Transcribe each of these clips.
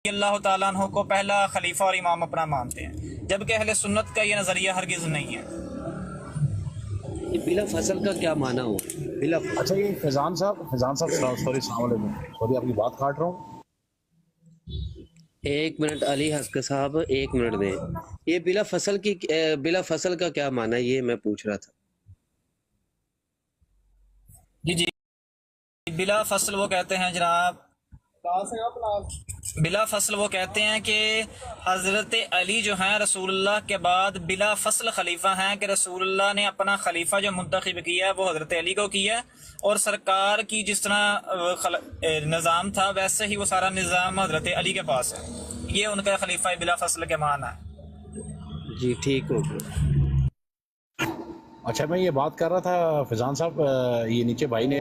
اللہ تعالیٰ عنہ کو پہلا خلیفہ اور امام اپنا مانتے ہیں، جبکہ اہل سنت کا یہ نظریہ ہرگز نہیں ہے۔ یہ بلا فصل کا کیا معنی ہوا؟ بلا فصل اچھا یہ فیضان صاحب سوری السلام علیکم، سوری آپ کی بات کاٹ رہا ہوں۔ ایک منٹ علی حسک صاحب، ایک منٹ دیں۔ یہ بلا فصل کا کیا معنی ہے، یہ میں پوچھ رہا تھا۔ جی بلا فصل وہ کہتے ہیں جناب، بلا فصل وہ کہتے ہیں کہ حضرت علی جو ہیں رسول اللہ کے بعد بلا فصل خلیفہ ہیں، کہ رسول اللہ نے اپنا خلیفہ جو منتخب کیا ہے وہ حضرت علی کو کیا، اور سرکار کی جس طرح نظام تھا ویسے ہی وہ سارا نظام حضرت علی کے پاس ہے۔ یہ ان کا خلیفہ بلا فصل کے معنی ہے۔ جی ٹھیک ہو گیا۔ اچھا میں یہ بات کر رہا تھا فیضان صاحب، یہ نیچے بھائی نے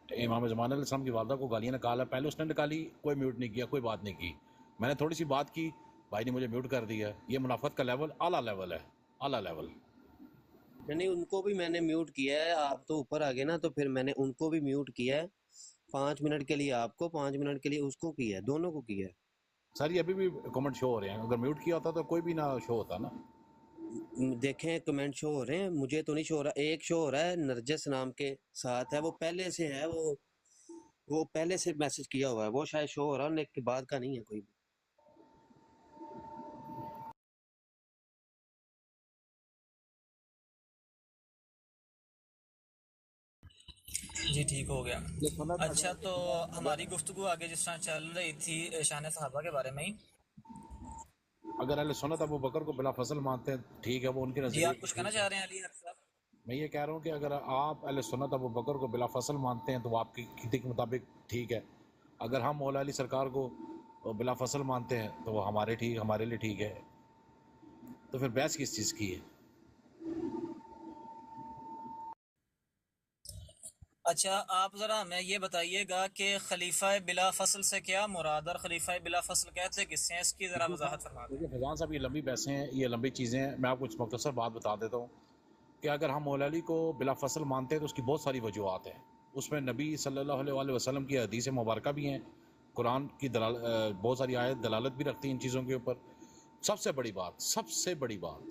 امام زمان علیہ السلام کی والدہ کو گالیاں نکالا، پہلے اس نے نکالی، کوئی میوٹ نہیں کیا، کوئی بات نہیں کی، میں نے تھوڑی سی بات کی، بھائی نے مجھے میوٹ کر دیا۔ یہ منافقت کا لیول اعلیٰ لیول ہے، اعلیٰ لیول۔ نہیں ان کو بھی میں نے میوٹ کیا ہے، آپ تو اوپر آگے نا، تو پھر میں نے ان کو بھی میوٹ کیا ہے 5 منٹ کے لیے، آپ کو 5 منٹ کے لیے اس کو کیا ہے، دونوں کو کیا ہے۔ سر یہ ابھی بھی کمنٹ شو ہو رہے ہیں، اگر میوٹ کیا ہوتا تو کوئی بھی نہ شو ہوتا نا۔ دیکھیں کمنٹ شو ہو رہے ہیں، مجھے تو نہیں شو ہو رہا، ایک شو ہو رہا ہے نرجس نام کے ساتھ ہے، وہ پہلے سے ہے، وہ پہلے سے میسج کیا ہوا ہے، وہ شاید شو ہو رہا ہے، لیکن کے بعد کا نہیں ہے کوئی بھی۔ جی ٹھیک ہو گیا۔ اچھا تو ہماری گفتگو آگے جس طرح چل رہی تھی شان صحابہ کے بارے میں ہی۔ اگر اہل سنت ابو بکر کو بلا فصل مانتے ہیں ٹھیک ہے، وہ ان کے جی نظریے آپ کچھ کہنا چاہ رہے ہیں علی حق صاحب؟ میں یہ کہہ رہا ہوں کہ اگر آپ اہل سنت ابو بکر کو بلا فصل مانتے ہیں تو وہ آپ کی کھیتی کے مطابق ٹھیک ہے، اگر ہم مولا علی سرکار کو بلا فصل مانتے ہیں تو وہ ہمارے لیے ٹھیک ہے، تو پھر بحث کس چیز کی ہے؟ اچھا آپ ذرا ہمیں یہ بتائیے گا کہ خلیفہ بلا فصل سے کیا مراد، اور خلیفہ بلا فصل کہتے کس سے ہیں، اس کی ذرا وضاحت فرما دیں۔ دیکھیے فیضان صاحب یہ لمبی بحثیں ہیں، یہ لمبی چیزیں ہیں، میں آپ کو مختصر بات بتا دیتا ہوں کہ اگر ہم مولا علی کو بلا فصل مانتے ہیں تو اس کی بہت ساری وجوہات ہیں، اس میں نبی صلی اللہ علیہ وآلہ وسلم کی حدیث مبارکہ بھی ہیں، قرآن کی بہت ساری آیت دلالت بھی رکھتی ہیں ان چیزوں کے اوپر۔ سب سے بڑی بات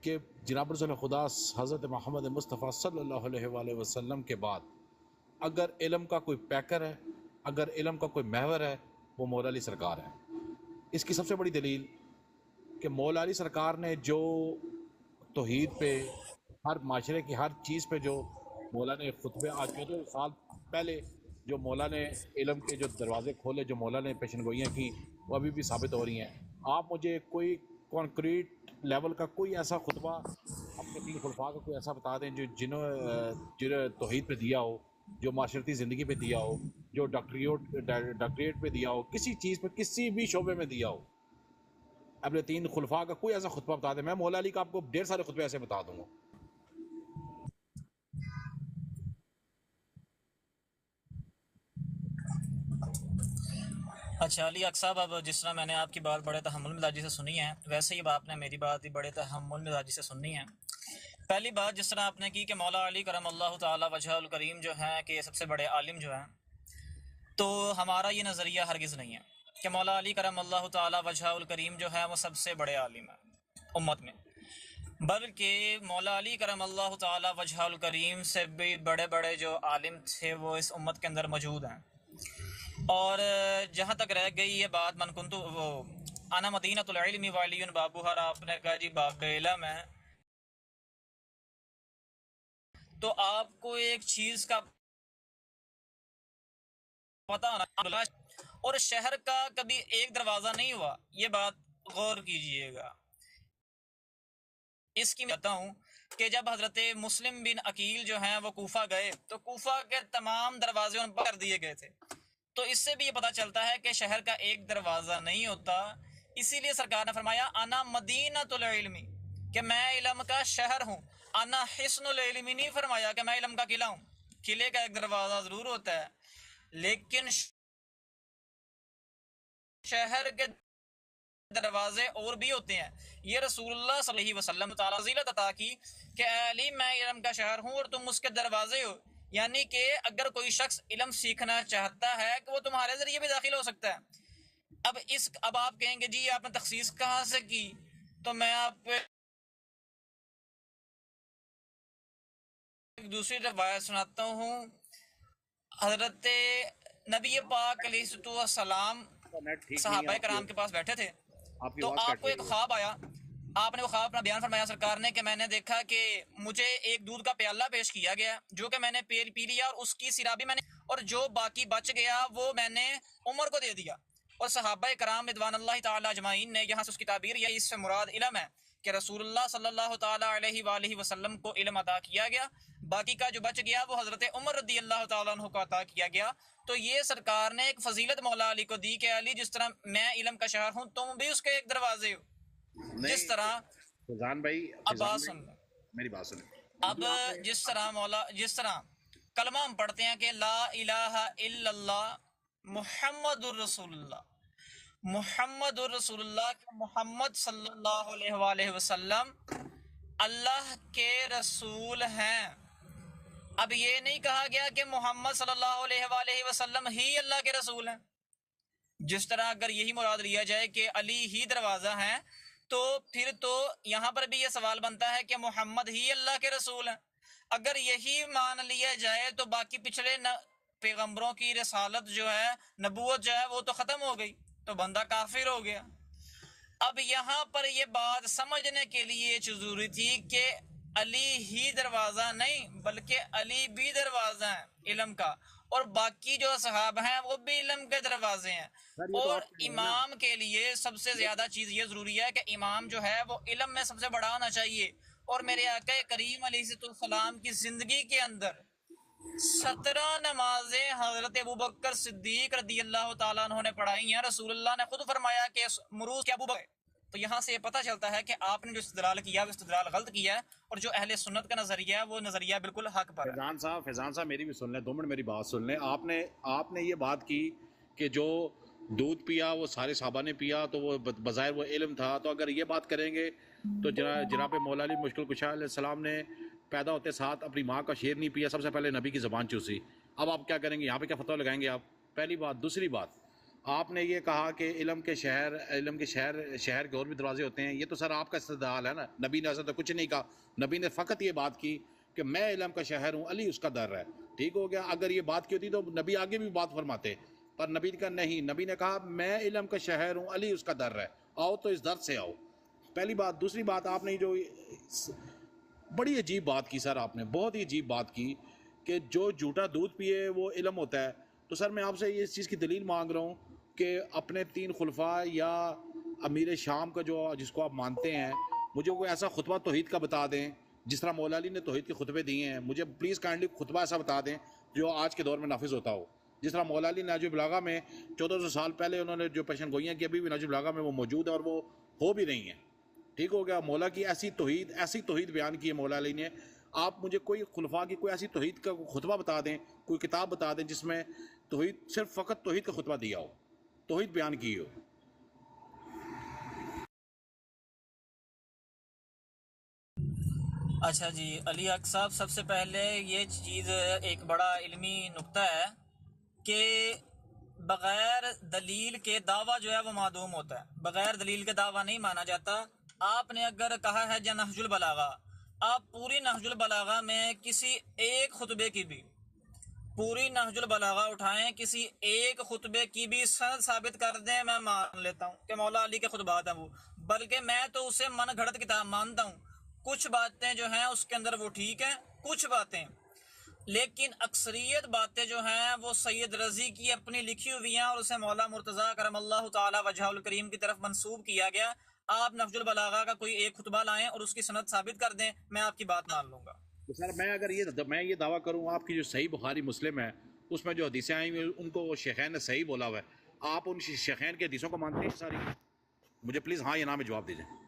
کہ جناب رسول خدا حضرت محمد مصطفیٰ صلی اللہ علیہ وآلہ وسلم کے بعد اگر علم کا کوئی پیکر ہے، اگر علم کا کوئی محور ہے، وہ مولا علی سرکار ہے۔ اس کی سب سے بڑی دلیل کہ مولا علی سرکار نے جو توحید پہ، ہر معاشرے کی ہر چیز پہ جو مولا نے خطبے، آج 14 سال پہلے جو مولا نے علم کے جو دروازے کھولے، جو مولا نے پیشن گوئیاں کی، وہ ابھی بھی ثابت ہو رہی ہیں۔ آپ مجھے کوئی کانکریٹ لیول کا کوئی ایسا خطبہ اپنے 3 خلفاء کا کوئی ایسا بتا دیں جو جنہوں توحید پہ دیا ہو، جو معاشرتی زندگی پہ دیا ہو، جو ڈاکٹریٹ پہ دیا ہو، کسی چیز پہ، کسی بھی شعبے میں دیا ہو، اپنے 3 خلفاء کا کوئی ایسا خطبہ بتا دیں۔ میں مولا علی کا آپ کو ڈھیر سارے خطبے ایسے بتا دوں گا۔ اچھا علی حق صاحب، اب جس طرح میں نے آپ کی بات بڑے تحمل مزاجی سے سنی ہے، ویسے ہی اب آپ نے میری بات بھی بڑے تحمل مزاجی سے سننی ہے۔ پہلی بات جس طرح آپ نے کی کہ مولا علی کرم اللہ تعالی وجہ الکریم جو ہیں کہ یہ سب سے بڑے عالم جو ہیں، تو ہمارا یہ نظریہ ہرگز نہیں ہے کہ مولا علی کرم اللہ تعالی وجہ الکریم جو ہے وہ سب سے بڑے عالم ہیں امت میں، بلکہ مولا علی کرم اللہ تعالی وجہ الکریم سے بھی بڑے بڑے جو عالم تھے وہ اس امت کے اندر موجود ہیں۔ اور جہاں تک رہ گئی یہ بات من کنتو وہ انا مدینۃ العلم والی بابوہر، آپ نے کہا جی باب علم ہے، تو آپ کو ایک چیز کا پتہ ہونا، اور شہر کا کبھی ایک دروازہ نہیں ہوا، یہ بات غور کیجئے گا۔ اس کی میں کہتا ہوں کہ جب حضرت مسلم بن عقیل جو ہیں وہ کوفہ گئے تو کوفہ کے تمام دروازے ان پر کر دیے گئے تھے، تو اس سے بھی یہ پتہ چلتا ہے کہ شہر کا ایک دروازہ نہیں ہوتا۔ اسی لیے سرکار نے فرمایا انا مدینۃ العلم، کہ میں علم کا شہر ہوں۔ انا حصن العلم نہیں فرمایا کہ میں علم کا قلعہ ہوں۔ قلعے کا ایک دروازہ ضرور ہوتا ہے، لیکن شہر کے دروازے اور بھی ہوتے ہیں۔ یہ رسول اللہ صلی اللہ علیہ وسلم تعالی فضیلت عطا کی کہ اے علی میں علم کا شہر ہوں اور تم اس کے دروازے ہو۔ یعنی کہ اگر کوئی شخص علم سیکھنا چاہتا ہے کہ وہ تمہارے ذریعے بھی داخل ہو سکتا ہے. اب آپ کہیں گے جی آپ نے تخصیص کہاں سے کی، تو میں آپ کو ایک دوسری روایت سناتا ہوں. حضرت نبی پاک علیہ السلام نیٹ ٹھیک نہیں ہے صحابہ آپ کی، کرام کے پاس بیٹھے تھے، آپ کی تو آواز آپ کٹ کو رہی ایک ہے. خواب آیا. آپ نے وہ خواب اپنا بیان فرمایا سرکار نے کہ میں نے دیکھا کہ مجھے ایک دودھ کا پیالہ پیش کیا گیا جو کہ میں نے پی لیا، اور اس کی سیرابی میں نے، اور جو باقی بچ گیا وہ میں نے عمر کو دے دیا. اور صحابہ کرام رضوان اللہ تعالی اجمعین نے یہاں سے اس کی تعبیر یا اس سے مراد علم ہے کہ رسول اللہ صلی اللہ تعالی علیہ وآلہ وسلم کو علم عطا کیا گیا، باقی کا جو بچ گیا وہ حضرت عمر رضی اللہ تعالیٰ عنہ کو عطا کیا گیا. تو یہ سرکار نے ایک فضیلت مولا علی کو دی کہ علی جس طرح میں علم کا شہر ہوں تم بھی اس کے ایک دروازے ہو. جس طرح فیضان بھائی، اب فیضان بات بھائی سن لیں. میری بات سنیں. اب جس طرح کلمہ ہم پڑھتے ہیں کہ لا الہ الا اللہ محمد الرسول اللہ، محمد الرسول اللہ، کہ محمد صلی اللہ علیہ وآلہ وسلم اللہ کے رسول ہیں. اب یہ نہیں کہا گیا کہ محمد صلی اللہ علیہ وآلہ وسلم ہی اللہ کے رسول ہیں. جس طرح اگر یہی مراد لیا جائے کہ علی ہی دروازہ ہیں، تو پھر تو یہاں پر بھی یہ سوال بنتا ہے کہ محمد ہی اللہ کے رسول ہیں. اگر یہی مان لیا جائے تو باقی پچھلے پیغمبروں کی رسالت جو ہے، نبوت جو ہے، وہ تو ختم ہو گئی، تو بندہ کافر ہو گیا. اب یہاں پر یہ بات سمجھنے کے لیے ضروری تھی کہ علی ہی دروازہ نہیں بلکہ علی بھی دروازہ ہے علم کا، اور باقی جو صحاب ہیں وہ بھی علم کے دروازے ہیں. سر یہ تو اور آپ کہہ رہے ہیں نا، امام کے لیے سب سے زیادہ چیز یہ ضروری ہے کہ امام جو ہے وہ علم میں سب سے بڑا ہونا چاہیے. اور میرے آقا کریم علیہ السلام کی زندگی کے اندر 17 نمازیں حضرت ابوبکر صدیق رضی اللہ تعالیٰ عنہ نے پڑھائی ہیں. رسول اللہ نے خود فرمایا کہ مروز کے ابوبکر. تو یہاں سے یہ پتہ چلتا ہے کہ آپ نے جو استدلال کیا وہ استدلال غلط کیا ہے، اور جو اہل سنت کا نظریہ ہے وہ نظریہ بالکل حق پر ہے. فیضان صاحب میری بھی سن لیں، 2 منٹ میری بات سن لیں. آپ نے یہ بات کی کہ جو دودھ پیا وہ سارے صحابہ نے پیا تو وہ بظاہر وہ علم تھا. تو اگر یہ بات کریں گے تو جناب مولا علی مشکل کشا علیہ السلام نے پیدا ہوتے ساتھ اپنی ماں کا شیر نہیں پیا، سب سے پہلے نبی کی زبان چوسی. اب آپ کیا کریں گے؟ یہاں پہ کیا فتویٰ لگائیں گے آپ؟ پہلی بات. دوسری بات، آپ نے یہ کہا کہ علم کے شہر کے اور بھی دروازے ہوتے ہیں. یہ تو سر آپ کا استدلال ہے نا. نبی نے ایسا تو کچھ نہیں کہا. نبی نے فقط یہ بات کی کہ میں علم کا شہر ہوں، علی اس کا در ہے. ٹھیک ہو گیا. اگر یہ بات کی ہوتی تو نبی آگے بھی بات فرماتے، پر نبی کا نہیں. نبی نے کہا میں علم کا شہر ہوں، علی اس کا در ہے، آؤ تو اس در سے آؤ. پہلی بات. دوسری بات، آپ نے جو بڑی عجیب بات کی سر، آپ نے بہت ہی عجیب بات کی کہ جو جھوٹا دودھ پیے وہ علم ہوتا ہے. تو سر میں آپ سے یہ اس چیز کی دلیل مانگ رہا ہوں کہ اپنے 3 خلفاء یا امیر شام کا جس کو آپ مانتے ہیں، مجھے کوئی ایسا خطبہ توحید کا بتا دیں. جس طرح مولا علی نے توحید کے خطبے دیے ہیں، مجھے پلیز کائنڈلی خطبہ ایسا بتا دیں جو آج کے دور میں نافذ ہوتا ہو. جس طرح مولا علی نہج البلاغہ میں 1400 سال پہلے انہوں نے جو پیشن گوئیاں کی، ابھی بھی نہج البلاغہ میں وہ موجود ہے اور وہ ہو بھی رہی ہیں. ٹھیک ہو گیا. مولا کی ایسی توحید بیان کی ہے مولا علی نے. آپ مجھے کوئی خلفاء کی کوئی ایسی توحید کا خطبہ بتا دیں، کوئی کتاب بتا دیں جس میں توحید، صرف فقط توحید کا خطبہ دیا ہو، توحید بیان کی ہو. اچھا جی علی حق صاحب، سب سے پہلے یہ چیز ایک بڑا علمی نقطہ ہے کہ بغیر دلیل کے دعویٰ جو ہے وہ معدوم ہوتا ہے. بغیر دلیل کے دعویٰ نہیں مانا جاتا. آپ نے اگر کہا ہے جو نہج البلاغہ، آپ پوری نہج البلاغہ میں کسی ایک خطبے کی بھی، پوری نہج البلاغہ اٹھائیں، کسی ایک خطبے کی بھی سند ثابت کر دیں، میں مان لیتا ہوں کہ مولا علی کے خطبات ہیں وہ. بلکہ میں تو اسے من گھڑت کتاب مانتا ہوں. کچھ باتیں جو ہیں اس کے اندر وہ ٹھیک ہیں، کچھ باتیں، لیکن اکثریت باتیں جو ہیں وہ سید رضی کی اپنی لکھی ہوئی ہیں، اور اسے مولا مرتضیٰ کرم اللہ تعالی وجہہ الکریم کی طرف منسوب کیا گیا. آپ نہج البلاغہ کا کوئی ایک خطبہ لائیں اور اس کی سند ثابت کر دیں، میں آپ کی بات مان لوں گا. تو سر میں یہ دعویٰ کروں، آپ کی جو صحیح بخاری مسلم ہے اس میں جو حدیثیں آئی ہوئی ان کو شیخین نے صحیح بولا ہوا ہے. آپ ان شیخین کی حدیثوں کو مانتے ہیں ساری؟ مجھے پلیز ہاں یا نہ میں جواب دیجیے.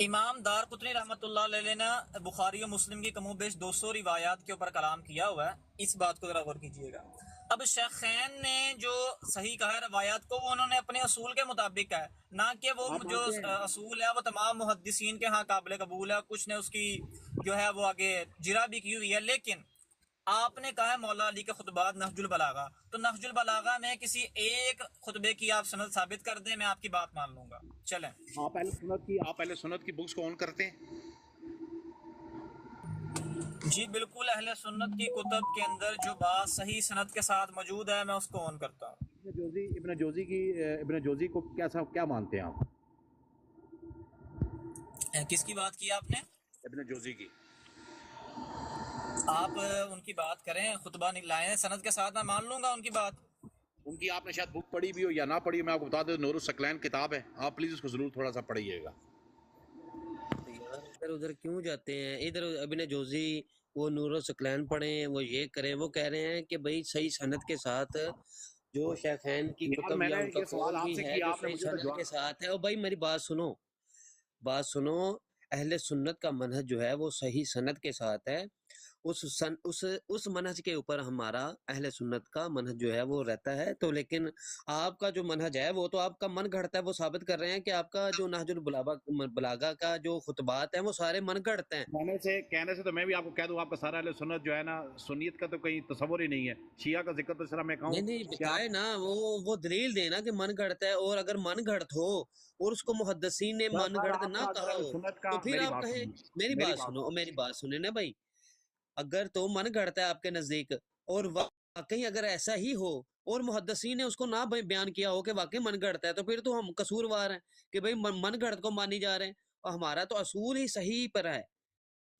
امام دار قطنی رحمۃ اللہ علیہ نے بخاری و مسلم کی کم و بیش 200 روایات کے اوپر کلام کیا ہوا ہے. اس بات کو ذرا غور کیجیے گا. اب شیخین نے جو صحیح کہا ہے روایات کو، وہ انہوں نے اپنے اصول کے مطابق کہا ہے، نہ کہ وہ آپ جو مانتے ہیں اصول ہے وہ تمام محدثین کے ہاں قابل قبول ہے، کچھ نے اس کی جو ہے وہ آگے جرا بھی کی ہوئی ہے۔ لیکن آپ نے کہا ہے مولا علی کے خطبات نہج البلاغہ، تو نہج البلاغہ میں کسی ایک خطبے کی آپ سند ثابت کر دیں، میں آپ کی بات مان لوں گا۔ چلیں آپ اہل سنت کی بکس کو اون کرتے ہیں؟ جی بالکل، اہل سنت کی کتب کے اندر جو بات صحیح سند کے ساتھ موجود ہے میں اس کو اون کرتا ہوں۔ ابن جوزی کو کیا مانتے ہیں آپ؟ کس کی بات کی آپ نے؟ ابن جوزی کی۔ آپ ان کی بات کریں، خطبہ لائیں سند کے ساتھ، میں مان لوں گا ان کی بات۔ ان کی آپ نے شاید بک پڑھی بھی ہو یا نہ پڑھی ہو، میں آپ کو بتا دوں نور الثقلین کتاب ہے، آپ پلیز اس کو ضرور تھوڑا سا پڑھیے گا۔ ادھر ادھر کیوں جاتے ہیں؟ ادھر ابن جوزی وہ نور الثقلین پڑھیں، وہ یہ کریں، وہ کہہ رہے ہیں کہ بھئی صحیح سند کے ساتھ جو شیخین کی یار کتب میں یا نے ان کا یہ سوال قول آپ بھی سے ہے کیا، جو آپ نے صحیح مجھے تو سند کے جواب ساتھ ہے۔ اور بھائی میری بات سنو، اہل سنت کا منہج جو ہے وہ صحیح سند کے ساتھ ہے، اس منہج کے اوپر ہمارا اہل سنت کا منہج جو ہے وہ رہتا ہے۔ تو لیکن آپ کا جو منہج ہے وہ تو آپ کا من گھڑتا ہے، وہ ثابت کر رہے ہیں کہ آپ کا جو نہج البلاغہ کا جو خطبات ہیں وہ سارے من گھڑتے ہیں۔ کہنے سے تو میں بھی آپ کو کہہ دوں، آپ کا سارا اہل سنت جو ہے نا، سنیت کا تو کہیں تصور ہی نہیں ہے۔ شیعہ کا ذکر تو صرف میں کہوں نہیں کہ آپ بتائے نا، وہ دلیل دینا کہ من گھڑتا ہے، اور اگر من گھڑت ہو اور اس کو محدثین نے بس من سر گھڑت آپ نہ کا اگر کہا اہل ہو سنت کا، تو پھر میری آپ بات کہیں سنیں، میری میری بات بات سنو، سنیں۔ میری بات سنیں نا بھائی، اگر تو من گھڑتا ہے آپ کے نزدیک اور واقعی اگر ایسا ہی ہو اور محدثین نے اس کو نہ بیان کیا ہو کہ واقعی من گھڑتا ہے، تو پھر تو ہم قصوروار ہیں کہ بھئی من گھڑت کو مانی جا رہے ہیں، اور ہمارا تو اصول ہی صحیح پر ہے۔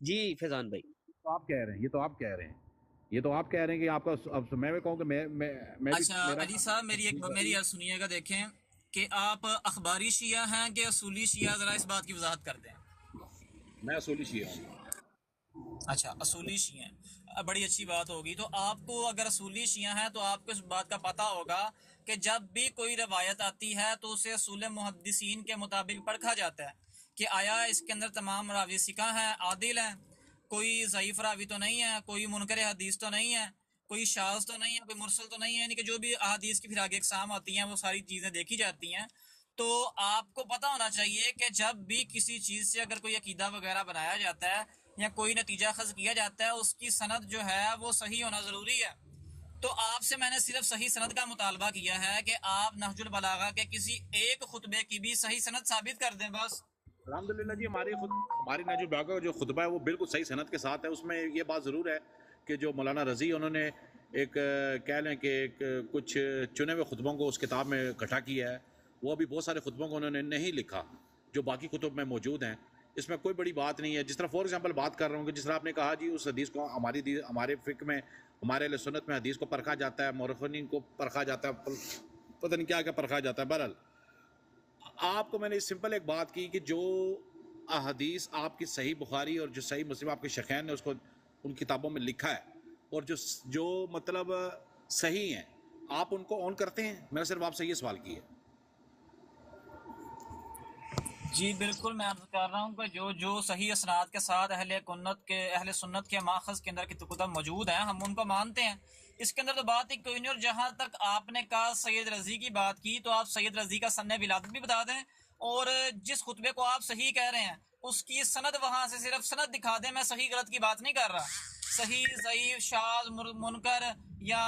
جی فیضان بھائی، تو آپ کہہ رہے ہیں، یہ تو آپ کہہ رہے ہیں کہ آپ کا، اب میں بھی کہوں کہ میں بھی اچھا میرا علی صاحب، میری عرض سنیے گا، دیکھیں کہ آپ اخباری شیعہ ہیں کہ اصولی شیعہ، ذرا اس بات کی وضاحت کر دیں۔ میں اصولی شیعہ ہوں۔ اچھا اصولی شیعہ ہیں، بڑی اچھی بات ہوگی۔ تو آپ کو اگر اصولی شیعہ ہیں تو آپ کو اس بات کا پتہ ہوگا کہ جب بھی کوئی روایت آتی ہے تو اسے اصول محدثین کے مطابق پرکھا جاتا ہے کہ آیا اس کے اندر تمام راوی ثقہ ہیں، عادل ہیں، کوئی ضعیف راوی تو نہیں ہے، کوئی منکر حدیث تو نہیں ہے، کوئی شاذ تو نہیں ہے، کوئی مرسل تو نہیں ہے، یعنی کہ جو بھی احادیث کی پھر آگے اقسام آتی ہیں وہ ساری چیزیں دیکھی جاتی ہیں۔ تو آپ کو پتہ ہونا چاہیے کہ جب بھی کسی چیز سے اگر کوئی عقیدہ وغیرہ بنایا جاتا ہے یا کوئی نتیجہ خاص کیا جاتا ہے، اس کی سند جو ہے وہ صحیح ہونا ضروری ہے۔ تو آپ سے میں نے صرف صحیح سند کا مطالبہ کیا ہے کہ آپ نہج البلاغہ کے کسی ایک خطبے کی بھی صحیح سند ثابت کر دیں بس۔ الحمدللہ جی، ہماری نہج البلاغہ کا جو خطبہ ہے وہ بالکل صحیح سند کے ساتھ ہے۔ اس میں یہ بات ضرور ہے کہ جو مولانا رضی انہوں نے ایک کہہ لیں کہ ایک کچھ چنے ہوئے خطبوں کو اس کتاب میں اکٹھا کیا ہے، وہ ابھی بہت سارے خطبوں کو انہوں نے نہیں لکھا جو باقی کتب میں موجود ہیں۔ اس میں کوئی بڑی بات نہیں ہے۔ جس طرح فور ایگزامپل بات کر رہا ہوں کہ جس طرح آپ نے کہا جی اس حدیث کو ہمارے فقہ میں، ہمارے اہل سنت میں حدیث کو پرکھا جاتا ہے، مورخین کو پرکھا جاتا ہے، پتہ نہیں کیا پرکھا جاتا ہے۔ بہرحال آپ کو میں نے سمپل ایک بات کی کہ جو احادیث آپ کی صحیح بخاری اور جو صحیح مسلم آپ کے شیخین نے اس کو ان کتابوں میں لکھا ہے اور جو مطلب صحیح ہیں، آپ ان کو اون کرتے ہیں؟ میں نے صرف آپ سے یہ سوال کیا ہے۔ جی بالکل، میں عرض کر رہا ہوں کہ جو صحیح اسناد کے ساتھ اہل سنت کے ماخذ کے اندر کی کتب موجود ہیں ہم ان کو مانتے ہیں، اس کے اندر تو بات ہی کوئی نہیں۔ اور جہاں تک آپ نے کہا سید رضی کی بات کی، تو آپ سید رضی کا سن ولادت بھی بتا دیں، اور جس خطبے کو آپ صحیح کہہ رہے ہیں اس کی سند وہاں سے صرف سند دکھا دیں۔ میں صحیح غلط کی بات نہیں کر رہا، صحیح ضعیف شاذ منکر یا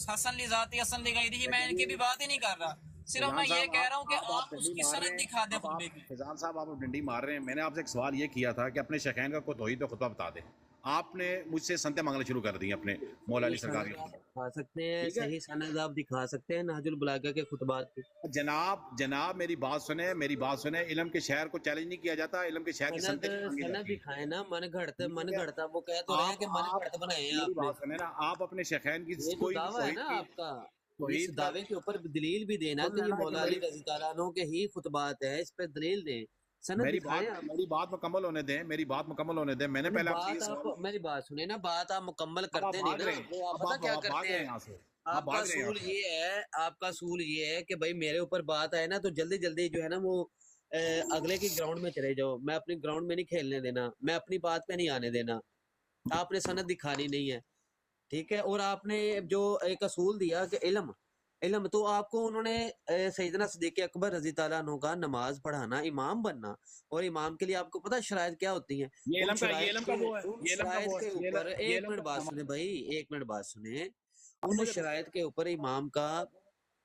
حسن لذاتی حسن لغیرہ، میں ان کی بھی بات ہی نہیں کر رہا، صرف میں فیضان یہ صاحب کہہ رہا ہوں کہ آپ آپ اس ڈنڈی کی مار رہے سند ہیں، دکھا دیں آپ خطبے کی۔ فیضان صاحب آپ ڈنڈی مار رہے ہیں۔ میں نے آپ سے ایک سوال یہ کیا تھا کہ اپنے شیخین کا کوئی توحید و خطبہ بتا دیں، آپ نے مجھ سے سنتیں مانگنا شروع کر دی اپنے مولا علی سرکار سند کی۔ آپ دکھا سکتے ہیں، ٹھیک ہے صحیح سند آپ دکھا سکتے ہیں نہج البلاغہ کے خطبات کی؟ جناب میری بات سنیں، علم کے شہر کو چیلنج نہیں کیا جاتا، علم کے شہر کی سنتیں نہیں مانگی سند جاتی۔ دکھائے نا، من ٹھیک ہے، گھڑتا وہ کہہ تو رہے ہیں کہ من آپ گھڑت بنائے ہیں میری آپ نے۔ بات سنیں نا، آپ اپنے شیخین کی یہ جو کوئی بھی دعویٰ ہے نا آپ کا، اس توحید کا دعوے کے اوپر دلیل بھی دینا سن کہ یہ لینا کہ مولا علی رضی تعالیٰ عنہ کے ہی خطبات ہے، اس پہ دلیل دیں، سند دکھائیں آپ۔ میری بات مکمل ہونے دیں، میں نے پہلے آپ سے یہ سوال، میری بات سنیں نا، بات آپ مکمل اب آپ کرتے نہیں بھاگ نا، رہے ہیں، وہ آپ اب پتہ آپ کیا بھاگ کرتے رہے ہیں ہیں؟ یہاں سے، آپ آپ کا بھاگ رہے ہیں اصول یہاں سے۔ یہ ہے کہ بھائی میرے اوپر بات آئے نا تو جلدی جلدی جو ہے نا وہ اگلے کی گراؤنڈ میں چلے جاؤ، میں اپنی گراؤنڈ میں نہیں کھیلنے دینا، میں اپنی بات پہ نہیں آنے دینا، آپ نے سند دکھانی نہیں ہے۔ ٹھیک ہے، اور آپ نے جو ایک اصول دیا کہ علم علم، تو آپ کو انہوں نے سیدنا صدیق اکبر رضی تعالیٰ عنہ کا نماز پڑھانا، امام بننا، اور امام کے لیے آپ کو پتہ شرائط کیا ہوتی ہیں؟ یہ ان علم کا شرائط کے وہ ہے، ان یہ علم کا شرائط وہ کے ہے، اوپر یہ ایک علم منٹ بات کا سنیں بھائی، ایک منٹ بات سنیں، اب ان مجھے شرائط کے اوپر امام کا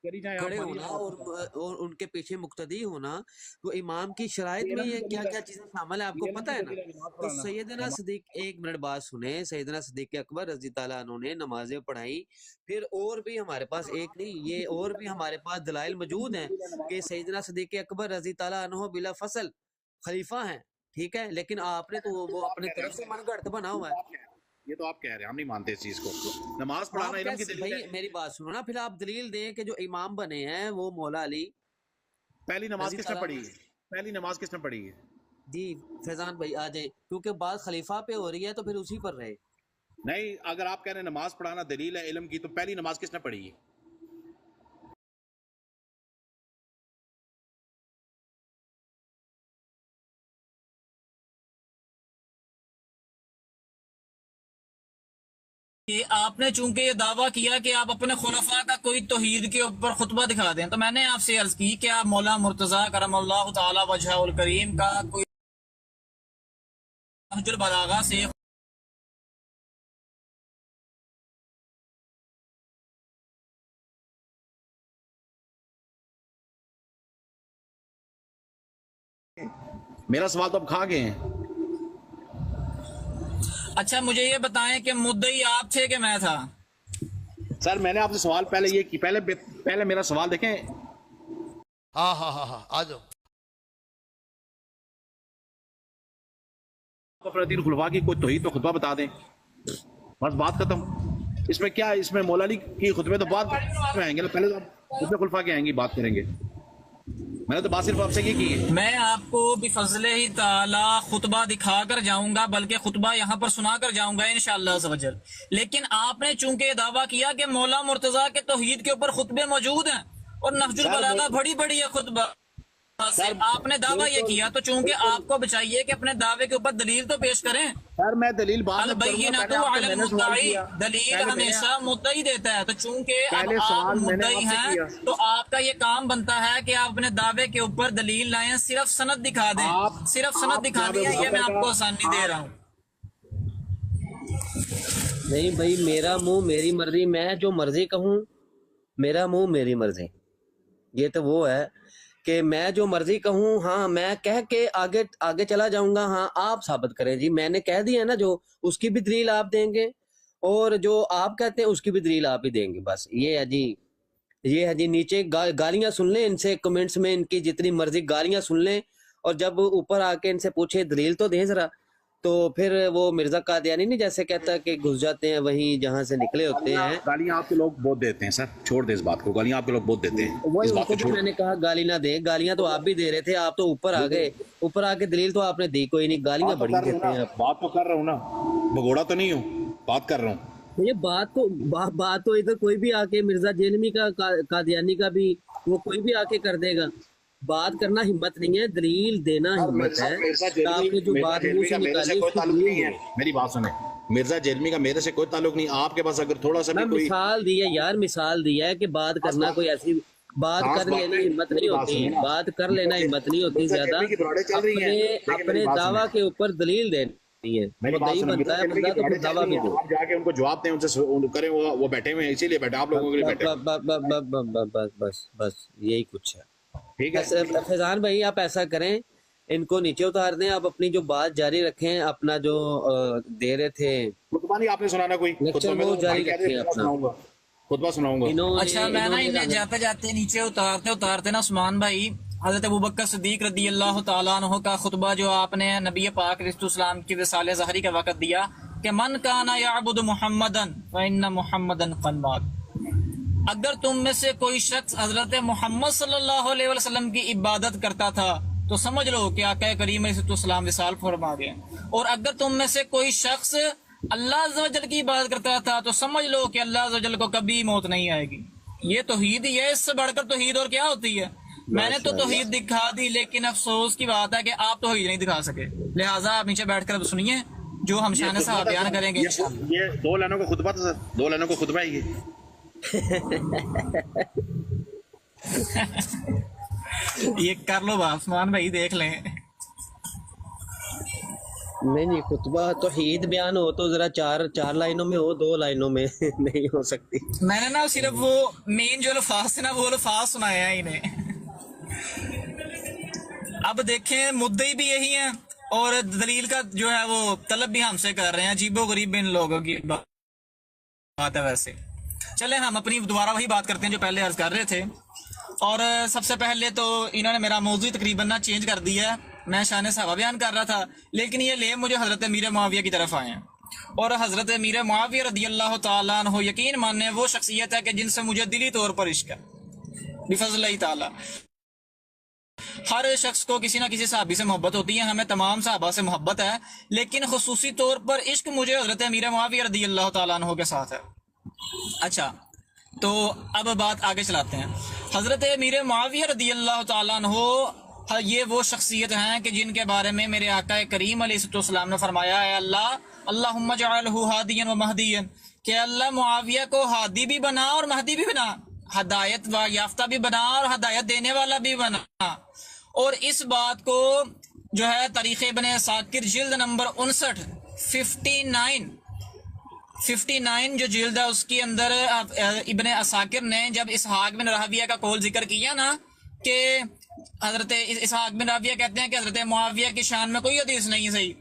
کری جائیں آپ کھڑے مانی ہونا اور ان کے پیچھے مقتدی ہونا، تو امام کی شرائط یہ میں علم کی یہ کیا دلیل ہے، کیا چیزیں شامل ہیں آپ کو یہ علم پتہ کی ہے نا؟ دلیل ہے نماز تو پڑھانا سیدنا صدیق، ایک منٹ بات سنیں، سیدنا صدیق اکبر رضی تعالیٰ عنہ نے نمازیں پڑھائی، پھر اور بھی ہمارے پاس ایک نہیں، یہ اور بھی ہمارے پاس دلائل موجود ہیں کہ سیدنا صدیق اکبر رضی تعالیٰ عنہ بلا فصل خلیفہ ہیں، ٹھیک ہے، لیکن آپ نے تو وہ اپنے طرف سے من گھڑت بنا ہوا ہے۔ یہ تو آپ کہہ رہے ہیں، ہم نہیں مانتے اس چیز کو، تو نماز پڑھانا آپ علم کی کیسے دلیل بھائی، ہے۔ میری بات سنو نا، پھر آپ دلیل دیں کہ جو امام بنے ہیں وہ مولا علی پہلی نماز رضی کس نے تعالیٰ پڑھی عنہ۔ ہے؟ پہلی نماز کس نے پڑھی ہے؟ جی فیضان بھائی آ جائیں، کیونکہ بات خلیفہ پہ ہو رہی ہے تو پھر اسی پر رہے۔ نہیں، اگر آپ کہہ رہے ہیں نماز پڑھانا دلیل ہے علم کی، تو پہلی نماز کس نے پڑھی ہے؟ کہ آپ نے چونکہ یہ دعویٰ کیا کہ آپ اپنے خلفاء کا کوئی توحید کے اوپر خطبہ دکھا دیں، تو میں نے آپ سے عرض کی کہ آپ مولا مرتضیٰ کرم اللہ تعالی وجہ الکریم کا کوئی نہج البلاغہ سے میرا سوال تو اب کھا گئے ہیں۔ اچھا مجھے یہ بتائیں کہ مدعی آپ تھے کہ میں تھا؟ سر میں نے آپ سے سوال پہلے یہ کی، پہلے میرا سوال دیکھیں۔ ہاں ہاں ہاں ہاں آ جاؤ۔ اپنے تین خلفاء کی کوئی توحید تو خطبہ بتا دیں، بس بات ختم۔ اس میں کیا، اس میں مولا علی کی خطبے تو بعد میں آئیں گے نا، پہلے تو آپ دوسرے خلفاء کے آئیں گی، بات کریں گے۔ میں نے تو بات صرف آپ سے یہ کی ہے۔ میں آپ کو بفضل ہی تعالی خطبہ دکھا کر جاؤں گا، بلکہ خطبہ یہاں پر سنا کر جاؤں گا انشاءاللہ عز و جل۔ لیکن آپ نے چونکہ یہ دعویٰ کیا کہ مولا مرتضیٰ کے توحید کے اوپر خطبے موجود ہیں اور نہج البلاغہ بڑی بڑی ہے خطبہ سے، آپ نے دعویٰ یہ کیا، تو چونکہ آپ کو بچائیے کہ اپنے دعوے کے اوپر دلیل تو پیش کریں۔ سر میں دلیل بات میں کروں گا، البینۃ پہلے آپ سے علی میں نے سوال المدعی، کیا، دلیل پہلے ہمیشہ مدعی دیتا ہے، تو چونکہ اب پہلے آپ سوال میں نے مدعی آپ سے ہیں کیا۔ تو آپ کا یہ کام بنتا ہے کہ آپ اپنے دعوے کے اوپر دلیل لائیں، صرف سند دکھا دیں، صرف سند دکھا دیں، یہ میں آپ کو آسانی دے رہا ہوں۔ نہیں بھائی، میرا منہ میری مرضی، میں جو مرضی کہوں، میرا منہ میری مرضی، یہ تو وہ ہے کہ میں جو مرضی کہوں، ہاں میں کہہ کے آگے چلا جاؤں گا، ہاں آپ ثابت کریں جی، میں نے کہہ دیا نا، جو اس کی بھی دلیل آپ دیں گے اور جو آپ کہتے ہیں اس کی بھی دلیل آپ ہی دیں گے، بس یہ ہے جی، یہ ہے جی۔ نیچے گالیاں سن لیں ان سے، کمنٹس میں ان کی جتنی مرضی گالیاں سن لیں، اور جب اوپر آ کے ان سے پوچھے دلیل تو دیں ذرا، تو پھر وہ مرزا قادیانی نہیں جیسے کہتا کہ گھس جاتے ہیں وہیں جہاں سے نکلے ہوتے ہیں۔ گالیاں آپ کے لوگ بہت دیتے ہیں سر، چھوڑ دیں اس بات کو، گالیاں آپ کے لوگ بہت دیتے ہیں، وہی اس ان بات کو کو بھی چھوڑ میں نے کہا گالی نہ دیں، گالیاں تو آپ بھی دے رہے تھے، آپ تو اوپر آ گئے، اوپر آ کے دلیل تو آپ نے دی کوئی نہیں، گالیاں بڑی دیتے ہیں آپ۔ بات تو کر رہا ہوں نا، بگوڑا تو نہیں ہوں، بات کر رہا ہوں۔ یہ بات تو ادھر کوئی بھی آ کے مرزا جیلمی کا، قادیانی کا بھی، وہ کوئی بھی آ کے کر دے گا، بات کرنا ہمت نہیں ہے، دلیل دینا ہمت ہے، آپ نے جو بات منہ سے نکالی اس کی دلیل دیں۔ میری بات سنیں، مرزا جیلمی کا میرے سے کوئی تعلق نہیں، آپ کے پاس اگر تھوڑا سا میں بھی کوئی مثال دی ہے یار، مثال دی ہے کہ بات کرنا کوئی ایسی بات کر لینی ہمت نہیں ہوتی، بات کر لینا ہمت نہیں ہوتی زیادہ، اپنے دعویٰ کے اوپر دلیل دینی ہے، مدعی بنتا ہے بندہ تو پھر دعویٰ بھی دے۔ آپ جا کے ان کو جواب دیں، ان سے کریں، وہ بیٹھے ہوئے ہیں، اسی لیے بیٹھے، آپ لوگوں کے لیے بیٹھے بس یہی کچھ ہے۔ ٹھیک ہے۔ فیضان بھائی آپ ایسا کریں، ان کو نیچے اتار دیں، آپ اپنی جو بات جاری رکھیں، اپنا جو دے رہے تھے خطبہ نہیں آپ نے سنانا کوئی لیکچر وہ جاری رکھیں اپنا۔ خطبہ سناؤں گا۔ اچھا میں نا انہیں جاتے جاتے نیچے اتارتے نا عثمان بھائی، حضرت ابوبکر صدیق رضی اللہ تعالیٰ عنہ کا خطبہ جو آپ نے نبی پاک علیہ السلام کی وصال ظہری کا وقت دیا کہ من کان یعبد محمدن فإن محمدن قد مات، اگر تم میں سے کوئی شخص حضرت محمد صلی اللہ علیہ وسلم کی عبادت کرتا تھا تو سمجھ لو کہ آقا کریم علیہ السلام وصال فرما گئے، اور اگر تم میں سے کوئی شخص اللہ عز و جل کی عبادت کرتا تھا تو سمجھ لو کہ اللہ عز و جل کو کبھی موت نہیں آئے گی۔ یہ توحید ہی ہے، اس سے بڑھ کر توحید اور کیا ہوتی ہے؟ میں نے تو توحید دکھا دی، لیکن افسوس کی بات ہے کہ آپ توحید نہیں دکھا سکے، لہٰذا آپ نیچے بیٹھ کر اب سنیے جو ہم شان صاحب بیان کریں گے انشاءاللہ۔ یہ 2 لائنوں کا خطبہ تھا سر، 2 لائنوں کا خطبہ ہے یہ۔ یہ کر لو بات عثمان بھائی، دیکھ لیں۔ نہیں خطبہ توحید بیان ہو تو ذرا 4 لائنوں میں ہو، 2 لائنوں میں نہیں ہو سکتی۔ میں نے نا صرف وہ مین جو الفاظ تھے نا وہ الفاظ سنائے ہیں انہیں۔ اب دیکھیں مدعی بھی یہی ہیں اور دلیل کا جو ہے وہ طلب بھی ہم سے کر رہے ہیں، عجیب و غریب ان لوگوں کی بات ہے۔ ویسے چلے ہم اپنی دوبارہ وہی بات کرتے ہیں جو پہلے عرض کر رہے تھے۔ اور سب سے پہلے تو انہوں نے میرا موضوع تقریباً نہ چینج کر دیا ہے، میں شان صحابہ بیان کر رہا تھا لیکن یہ لے مجھے حضرت امیر معاویہ کی طرف آئے ہیں۔ اور حضرت امیر معاویہ رضی اللہ تعالیٰ عنہ یقین ماننے وہ شخصیت ہے کہ جن سے مجھے دلی طور پر عشق ہے بفضل اللہ تعالیٰ۔ ہر شخص کو کسی نہ کسی صحابی سے محبت ہوتی ہے، ہمیں تمام صحابہ سے محبت ہے، لیکن خصوصی طور پر عشق مجھے حضرت امیر معاویہ رضی اللہ تعالیٰ عنہ کے ساتھ ہے۔ اچھا تو اب بات آگے چلاتے ہیں۔ حضرت امیر معاویہ رضی اللہ تعالیٰ عنہ یہ وہ شخصیت ہیں کہ جن کے بارے میں میرے آقا کریم علیہ السلام نے فرمایا ہے اللہم اجعلہ ہادیا و مہدیا، کہ اللہ معاویہ کو ہادی بھی بنا اور مہدی بھی بنا، ہدایت یافتہ بھی بنا اور ہدایت دینے والا بھی بنا۔ اور اس بات کو جو ہے تاریخ ابن عساکر جلد نمبر 59 59 جو جلد ہے اس کے اندر ابن عساکر نے جب اسحاق بن راہویہ کا قول ذکر کیا نا کہ حضرت اسحاق بن راہویہ کہتے ہیں کہ حضرت معاویہ کی شان میں کوئی حدیث نہیں صحیح،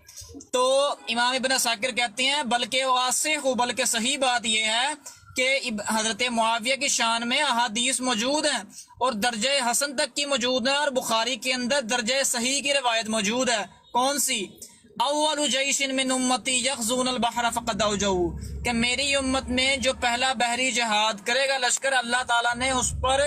تو امام ابن عساکر کہتے ہیں بلکہ واضح بلکہ صحیح بات یہ ہے کہ حضرت معاویہ کی شان میں احادیث موجود ہیں اور درجہ حسن تک کی موجود ہیں، اور بخاری کے اندر درجہ صحیح کی روایت موجود ہے۔ کون سی؟ اول جیش من امتی یغزون البحر فقد اوجو، کہ میری امت میں جو پہلا بحری جہاد کرے گا لشکر، اللہ تعالیٰ نے اس پر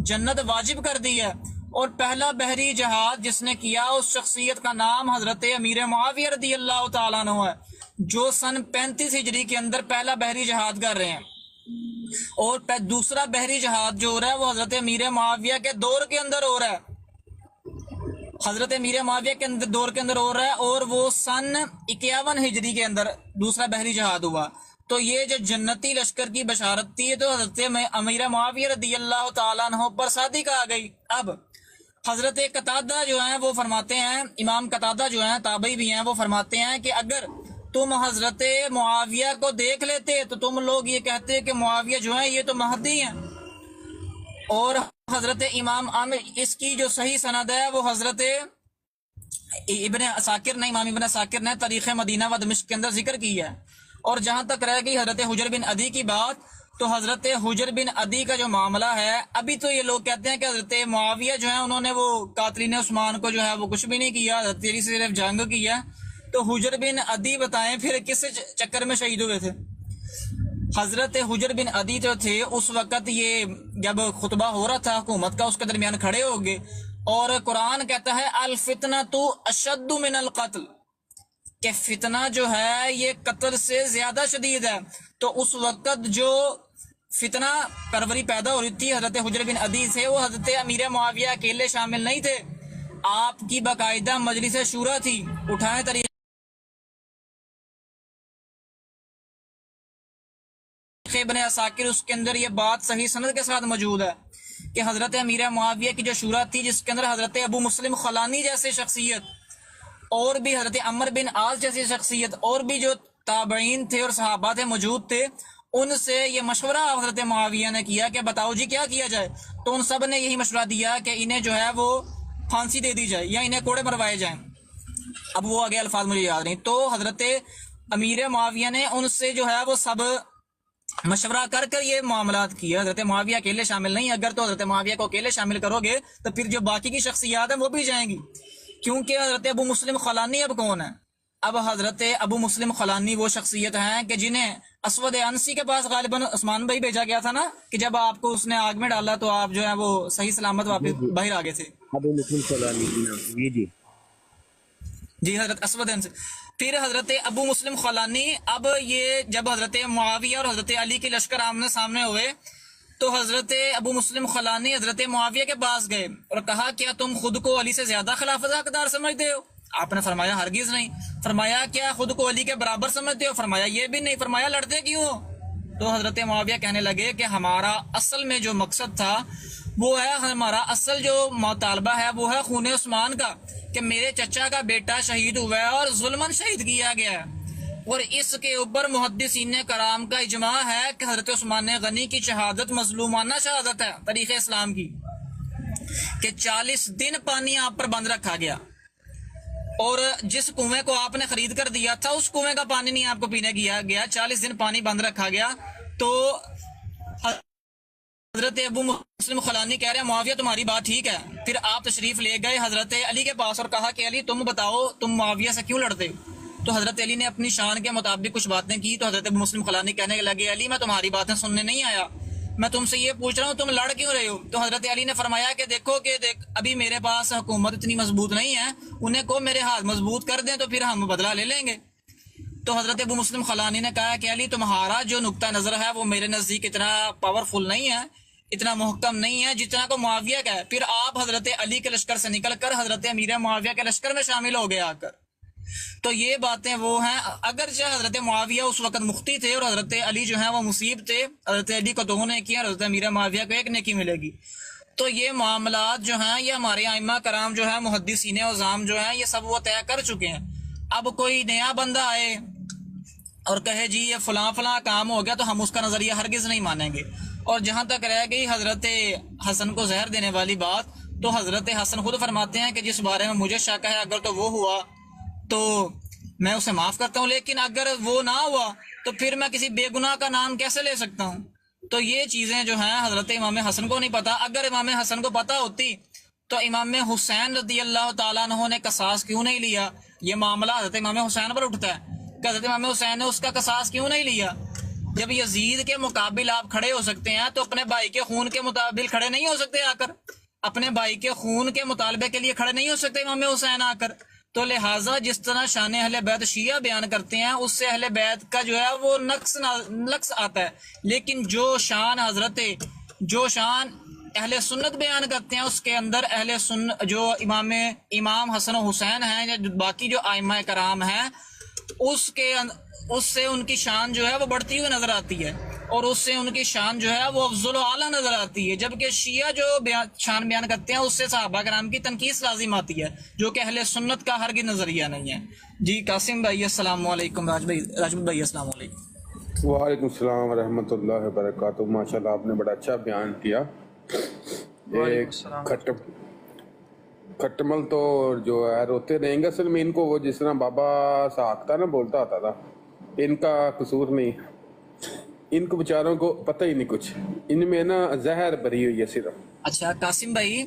جنت واجب کر دی ہے، اور پہلا بحری جہاد جس نے کیا اس شخصیت کا نام حضرت امیر معاویہ رضی اللہ تعالیٰ عنہ ہے، جو سن 35 ہجری کے اندر پہلا بحری جہاد کر رہے ہیں، اور دوسرا بحری جہاد جو ہو رہا ہے وہ حضرت امیر معاویہ کے دور کے اندر ہو رہا ہے، حضرت امیر معاویہ کے دور کے اندر ہو رہا ہے، اور وہ سن 51 ہجری کے اندر دوسرا بحری جہاد ہوا۔ تو یہ جو جنتی لشکر کی بشارت تھی تو حضرت امیر معاویہ رضی اللہ تعالیٰ عنہ پر صادق آ گئی۔ اب حضرت قتادہ جو ہیں وہ فرماتے ہیں، امام قتادہ جو ہیں تابعی بھی ہیں، وہ فرماتے ہیں کہ اگر تم حضرت معاویہ کو دیکھ لیتے تو تم لوگ یہ کہتے کہ معاویہ جو ہیں یہ تو مہدی ہیں۔ اور حضرت امام عامر اس کی جو صحیح سند ہے وہ حضرت ابن عساکر نے، امام ابن عساکر نے تاریخ مدینہ و دمشق کے اندر ذکر کی ہے۔ اور جہاں تک رہ گئی حضرت حجر بن عدی کی بات، تو حضرت حجر بن عدی کا جو معاملہ ہے، ابھی تو یہ لوگ کہتے ہیں کہ حضرت معاویہ جو ہیں انہوں نے وہ قاتلین عثمان کو جو ہے وہ کچھ بھی نہیں کیا، حضرت علی سے صرف جنگ کیا، تو حجر بن عدی بتائیں پھر کس چکر میں شہید ہوئے تھے؟ حضرت حجر بن عدی جو تھے اس وقت یہ جب خطبہ ہو رہا تھا حکومت کا، اس کے درمیان کھڑے ہو گئے، اور قرآن کہتا ہے الفتنۃ اشد من القتل، کہ فتنہ جو ہے یہ قتل سے زیادہ شدید ہے۔ تو اس وقت جو فتنہ پروری پیدا ہو رہی تھی حضرت حجر بن عدی سے، وہ حضرت امیر معاویہ اکیلے شامل نہیں تھے، آپ کی باقاعدہ مجلس شورا تھی۔ اٹھائیں تاریخ ابن عساکر، اس کے اندر یہ بات صحیح سند کے ساتھ موجود ہے کہ حضرت امیر معاویہ کی جو شورا تھی جس کے اندر حضرت ابو مسلم خلانی جیسے شخصیت، اور بھی حضرت عمر بن عاص جیسی شخصیت، اور بھی جو تابعین تھے اور صحابہ تھے موجود تھے، ان سے یہ مشورہ حضرت معاویہ نے کیا کہ بتاؤ جی کیا کیا جائے، تو ان سب نے یہی مشورہ دیا کہ انہیں جو ہے وہ پھانسی دے دی جائے یا انہیں کوڑے مروائے جائیں۔ اب وہ آگے الفاظ مجھے یاد نہیں، تو حضرت امیر معاویہ نے ان سے جو ہے وہ سب مشورہ کر کر یہ معاملات کیا۔ حضرت معاویہ اکیلے شامل نہیں، اگر تو حضرت معاویہ کو اکیلے شامل کرو گے تو پھر جو باقی کی شخصیات ہیں وہ بھی جائیں گی، کیونکہ حضرت ابو مسلم خلانی اب کون ہے؟ اب حضرت ابو مسلم خلانی وہ شخصیت ہیں کہ جنہیں اسود انسی کے پاس غالباً عثمان بھائی بھیجا گیا تھا نا، کہ جب آپ کو اس نے آگ میں ڈالا تو آپ جو ہے وہ صحیح سلامت واپس باہر آ گئے تھے۔ ابو مسلم خلانی جی حضرت اسود انسی۔ پھر حضرت ابو مسلم خلانی، اب یہ جب حضرت معاویہ اور حضرت علی کے لشکر آمنے سامنے ہوئے تو حضرت ابو مسلم خلانی حضرت معاویہ کے پاس گئے اور کہا کیا تم خود کو علی سے زیادہ خلافت حقدار سمجھتے ہو؟ آپ نے فرمایا ہرگز نہیں۔ فرمایا کیا خود کو علی کے برابر سمجھتے ہو؟ فرمایا یہ بھی نہیں۔ فرمایا لڑتے کیوں ہو؟ تو حضرت معاویہ کہنے لگے کہ ہمارا اصل میں جو مقصد تھا وہ ہے، ہمارا اصل جو مطالبہ ہے وہ ہے خون عثمان کا، کہ میرے چچا کا بیٹا شہید ہوا ہے اور ظلماً شہید کیا گیا ہے، اور اس کے اوپر محدثین کرام کا اجماع ہے کہ حضرت عثمان غنی کی شہادت مظلومانہ شہادت ہے تاریخ اسلام کی، کہ 40 دن پانی آپ پر بند رکھا گیا، اور جس کنویں کو آپ نے خرید کر دیا تھا اس کنویں کا پانی نہیں آپ کو پینے کیا گیا، 40 دن پانی بند رکھا گیا۔ تو حضرت ابو مسلم خلانی کہہ رہے ہیں معاویہ تمہاری بات ٹھیک ہے۔ پھر آپ تشریف لے گئے حضرت علی کے پاس اور کہا کہ علی تم بتاؤ تم معاویہ سے کیوں لڑتے ہو؟ تو حضرت علی نے اپنی شان کے مطابق کچھ باتیں کی، تو حضرت ابو مسلم خلانی کہنے لگے علی میں تمہاری باتیں سننے نہیں آیا، میں تم سے یہ پوچھ رہا ہوں تم لڑ کیوں رہے ہو؟ تو حضرت علی نے فرمایا کہ دیکھو ابھی میرے پاس حکومت اتنی مضبوط نہیں ہے، انہیں کو میرے ہاتھ مضبوط کر دیں تو پھر ہم بدلہ لے لیں گے۔ تو حضرت ابو مسلم خلانی نے کہا کہ علی تمہارا جو نقطہ نظر ہے وہ میرے نزدیک اتنا پاورفل نہیں ہے، اتنا محکم نہیں ہے جتنا کو معاویہ کا ہے۔ پھر آپ حضرت علی کے لشکر سے نکل کر حضرت امیر معاویہ کے لشکر میں شامل ہو گئے آ کر۔ تو یہ باتیں وہ ہیں، اگرچہ حضرت معاویہ اس وقت مختی تھے اور حضرت علی جو ہیں وہ مصیب تھے، حضرت علی کو 2 نیکی اور حضرت امیر معاویہ کو 1 نیکی ملے گی۔ تو یہ معاملات جو ہیں یہ ہمارے ائمہ کرام جو ہیں محدثین عظام جو ہیں یہ سب وہ طے کر چکے ہیں۔ اب کوئی نیا بندہ آئے اور کہے جی یہ فلاں فلاں کام ہو گیا تو ہم اس کا نظریہ ہرگز نہیں مانیں گے۔ اور جہاں تک رہ گئی حضرت حسن کو زہر دینے والی بات، تو حضرت حسن خود فرماتے ہیں کہ جس بارے میں مجھے شک ہے اگر تو وہ ہوا تو میں اسے معاف کرتا ہوں، لیکن اگر وہ نہ ہوا تو پھر میں کسی بے گناہ کا نام کیسے لے سکتا ہوں؟ تو یہ چیزیں جو ہیں حضرت امام حسن کو نہیں پتا۔ اگر امام حسن کو پتا ہوتی تو امام حسین رضی اللہ تعالیٰ عنہ نے قصاص کیوں نہیں لیا؟ یہ معاملہ حضرت امام حسین پر اٹھتا ہے کہ حضرت امام حسین نے اس کا قصاص کیوں نہیں لیا؟ جب یزید کے مقابل آپ کھڑے ہو سکتے ہیں تو اپنے بھائی کے خون کے مقابل کھڑے نہیں ہو سکتے آ کر؟ اپنے بھائی کے خون کے مطالبے کے لیے کھڑے نہیں ہو سکتے امام حسین آ کر؟ تو لہٰذا جس طرح شان اہل بیت شیعہ بیان کرتے ہیں اس سے اہل بیت کا جو ہے وہ نقص آتا ہے، لیکن جو شان اہل سنت بیان کرتے ہیں اس کے اندر اہل سنت جو امام حسن و حسین ہیں یا باقی جو ائمہ کرام ہیں اس سے ان کی شان جو ہے وہ بڑھتی ہوئی نظر آتی ہے، اور اس سے ان کی شان جو ہے وہ افضل و اعلیٰ نظر آتی ہے، جبکہ شیعہ جو شان بیان کرتے ہیں اس سے صحابہ کرام کی تنقیص لازم آتی ہے، جو کہ اہل سنت کا ہرگز نظریہ نہیں ہے۔ جی قاسم بھائی السلام علیکم، راجب بھائی السلام علیکم۔ وعلیکم السلام ورحمۃ اللہ وبرکاتہ۔ ماشاءاللہ آپ نے بڑا اچھا بیان کیا۔ ایک کھٹمل تو جو ہے روتے رہیں گے، اصل میں ان کو وہ جس طرح بابا ساکھ تھا نا بولتا ہوتا تھا، ان کا قصور نہیں، ان کو بیچاروں کو پتہ ہی نہیں کچھ، ان میں نا زہر بھری ہوئی ہے صرف۔ اچھا قاسم بھائی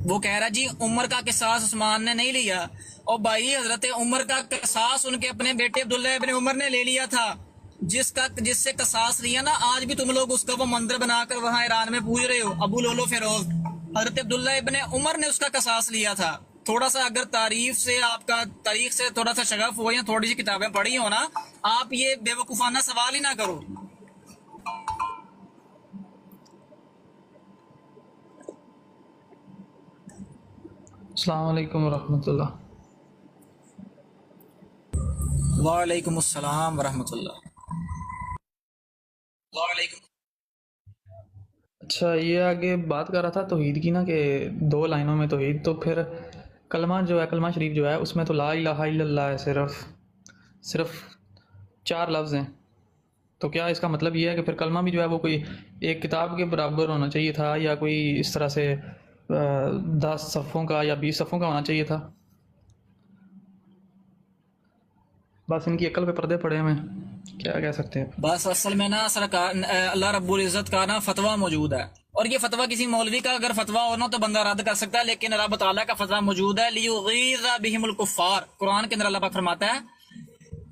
وہ کہہ رہا جی عمر کا قصاص عثمان نے نہیں لیا، اور بھائی حضرت عمر کا قصاص ان کے اپنے بیٹے عبداللہ ابن عمر نے لے لیا تھا، جس سے قصاص لیا نا، آج بھی تم لوگ اس کا وہ مندر بنا کر وہاں ایران میں پوج رہے ہو، ابو لولو فیروز، حضرت عبداللہ ابن عمر نے اس کا قصاص لیا تھا۔ تھوڑا سا اگر تاریخ سے تھوڑا سا شغف ہو یا تھوڑی سی کتابیں پڑھی ہو نا، آپ یہ بے وقوفانہ سوال ہی نہ کرو۔ السلام علیکم ورحمۃ اللہ۔ وعلیکم السلام ورحمۃ اللہ۔ وعلیکم۔ اچھا یہ آگے بات کر رہا تھا توحید کی نا، کہ 2 لائنوں میں توحید، تو پھر کلمہ جو ہے، کلمہ شریف جو ہے اس میں تو لا الہ الا اللہ ہے، صرف 4 لفظ ہیں، تو کیا اس کا مطلب یہ ہے کہ پھر کلمہ بھی جو ہے وہ کوئی ایک کتاب کے برابر ہونا چاہیے تھا، یا کوئی اس طرح سے 10 صفحوں کا یا 20 صفحوں کا ہونا چاہیے تھا؟ بس ان کی عقل پہ پردے پڑے ہوئے ہیں، کیا کہہ سکتے ہیں؟ بس اصل میں نا سرکار اللہ رب العزت کا نا فتویٰ موجود ہے، اور یہ فتویٰ کسی مولوی کا اگر فتویٰ ہونا تو بندہ رد کر سکتا ہے، لیکن رب تعالیٰ کا فتویٰ موجود ہے، لیغیظ بہم الکفار۔ قرآن کے اندر اللہ پاک فرماتا ہے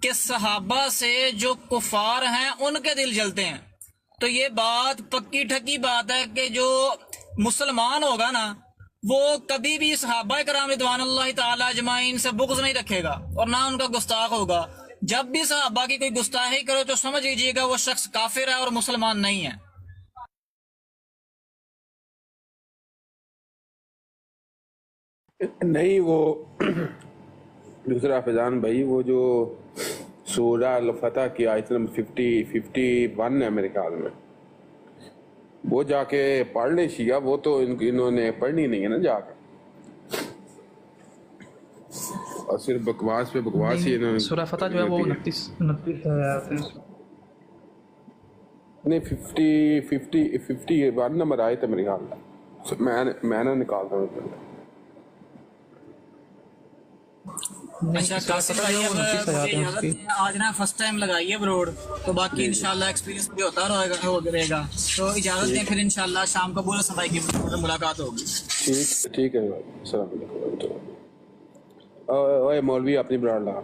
کہ صحابہ سے جو کفار ہیں ان کے دل جلتے ہیں۔ تو یہ بات پکی ٹھکی بات ہے کہ جو مسلمان ہوگا نا وہ کبھی بھی صحابہ کرام رضوان اللہ تعالی اجمعین سے بغض نہیں رکھے گا اور نہ ان کا گستاخ ہوگا۔ جب بھی صحابہ کی کوئی گستاخی کرو تو سمجھ لیجیے گا وہ شخص کافر ہے اور مسلمان نہیں ہے۔ نہیں وہ دوسرا فیضان بھائی وہ جو سورہ الفتح کی آیت نمبر 51 ہے میرے خیال میں، وہ جا کے پڑھ لیں شیعہ، وہ تو انہوں نے پڑھنی نہیں ہے نا جا کے، اور صرف بکواس پہ بکواس ہی انہوں نے سورہ فتح جو ہے وہ 29 نہیں 51 نمبر آئے تھے میرے خیال میں نہ نکالتا ہوں اچھا قاسم بھائی اب مجھے اجازت دیں، آج نا فرسٹ ٹائم لگائی ہے بروڈ، تو باقی انشاءاللہ ایکسپیرینس بھی ہوتا رہے گا، تو اجازت دیں پھر انشاءاللہ شام کو بولا سبائی کی ملاقات ہوگی۔ ٹھیک ہے، السلام علیکم۔ اوے مولوی اپنی برار لگا۔